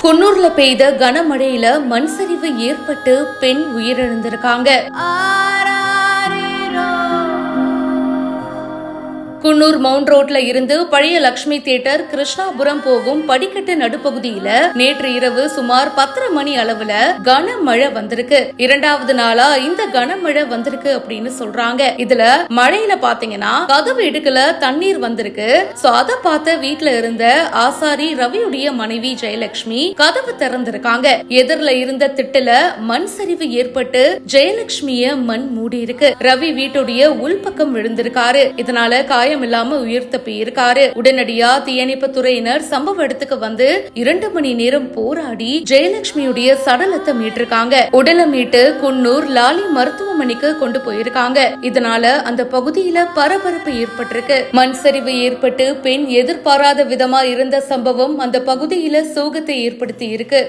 குன்னூர்ல பெய்த கனமழையில மண் சரிவு ஏற்பட்டு பெண் உயிரிழந்திருக்காங்க. குன்னூர் மவுண்ட் ரோட்ல இருந்து பழைய லட்சுமி தியேட்டர் கிருஷ்ணாபுரம் போகும் படிக்கட்டு நடுப்பகுதியில நேற்று இரவு சுமார் 10:30 மணி அளவுல கனமழை வந்திருக்கு. இரண்டாவது நாளா இந்த கனமழை வந்திருக்கு அப்படின்னு சொல்றாங்க. இதுல மழையில பாத்தீங்கன்னா கதவு இடுக்குல தண்ணீர் வந்திருக்கு. சோ அத பார்த்த வீட்டுல இருந்த ஆசாரி ரவியுடைய மனைவி ஜெயலட்சுமி கதவு திறந்திருக்காங்க. எதிரில இருந்த திட்டுல மண் சரிவு ஏற்பட்டு ஜெயலட்சுமிய மண் மூடி இருக்கு. ரவி வீட்டுடைய உள்பக்கம் விழுந்திருக்காரு. இதனால காயம் இல்லாம உயிர் தப்பி இருக்காரு. உடனடியா தீயணைப்பு துறையினர் சம்பவ இடத்துக்கு வந்து 2 மணி நேரம் போராடி ஜெயலட்சுமியுடைய சடலத்தை மீட்டிருக்காங்க. உடலை மீட்டு குன்னூர் லாலி மருத்துவமனைக்கு கொண்டு போயிருக்காங்க. இதனால அந்த பகுதியில பரபரப்பு ஏற்பட்டிருக்கு. மண் சரிவு ஏற்பட்டு பெண் எதிர்பாராத விதமா இருந்த சம்பவம் அந்த பகுதியில சோகத்தை ஏற்படுத்தி இருக்கு.